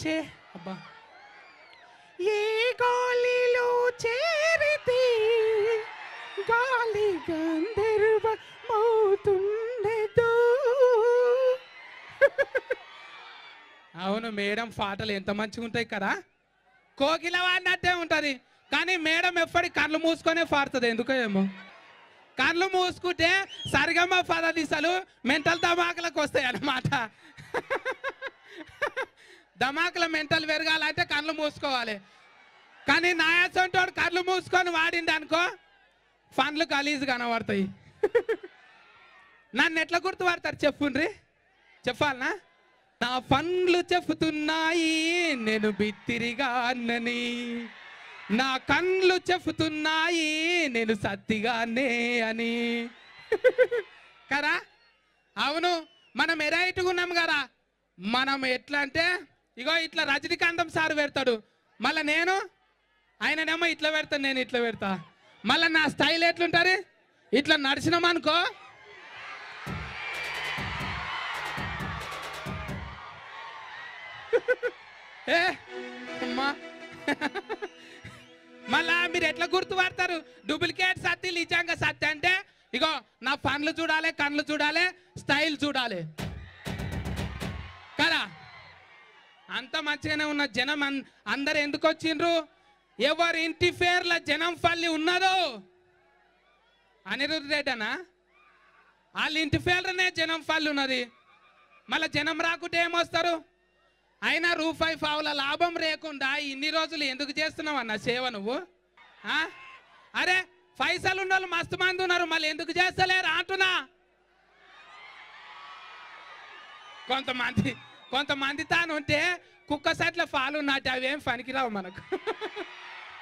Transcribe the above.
చే అబ్బా ఏ గాలిలో చేరితే గాలి గంధర్వ మౌతుండెదో. అవును మేడం పాటలు ఎంత మంచిగా ఉంటాయి కదా, కోకిల వాడినట్టే ఉంటుంది. కానీ మేడం ఎప్పటి కళ్ళు మూసుకొనే పాడుతుంది, ఎందుకో ఏమో. కళ్ళు మూసుకుంటే సరిగమ్మ పదదిశలు మెంటల్ ధమాకులకు వస్తాయి అన్నమాట. ధమాకుల మెంటల్ పెరగాలంటే కళ్ళు మూసుకోవాలి. కానీ నాయాసంటోడు కళ్ళు మూసుకొని వాడింది అనుకో ఫండ్లు గలీజు కనబడతాయి. నన్ను ఎట్లా గుర్తుపడతారు చెప్పుండ్రి, చెప్పాలనా? నా పండ్లు చెప్పుతున్నాయి నేను బిత్తిరిగా అన్నని, నా కళ్ళు చెప్పుతున్నాయి నేను సత్తిగానే అని కదా. అవును, మనం ఎరైట్గా ఉన్నాం కదా. మనం ఎట్లా అంటే ఇగో ఇట్లా రజనీకాంతం సార్ పెడతాడు, మళ్ళీ నేను ఆయననేమో ఇట్లా పెడతాను, నేను ఇట్లా పెడతా. మళ్ళీ నా స్టైల్ ఎట్లుంటుంది, ఇట్లా నడిచినామనుకో ఏ అమ్మా. మళ్ళా మీరు ఎట్లా గుర్తుపడతారు డూప్లికేట్ సత్తి నిజంగా సత్తి అంటే? ఇగో నా పండ్లు చూడాలి, కళ్ళు చూడాలి, స్టైల్ చూడాలి కదా. అంత మంచిగానే ఉన్న జనం అందరు ఎందుకు వచ్చిండ్రు? ఎవరి ఇంటి పేర్ల జనం పల్లి ఉన్నదో అనిరుద్ధ్ రెడ్డనా, వాళ్ళ ఇంటి పేర్లనే జనం పల్లి ఉన్నది. మళ్ళీ జనం రాకుంటే ఏమొస్తారు? అయినా రూపాయి పావుల లాభం లేకుండా ఇన్ని రోజులు ఎందుకు చేస్తున్నావు అన్న సేవ నువ్వు? అరే పైసలు ఉన్న వాళ్ళు మస్తు మంది ఉన్నారు, మళ్ళీ ఎందుకు చేస్తలేరు అంటున్నా. కొంతమంది తాను ఉంటే కుక్క సట్ల పాలు నాటి అవేం పనికిరావు మనకు.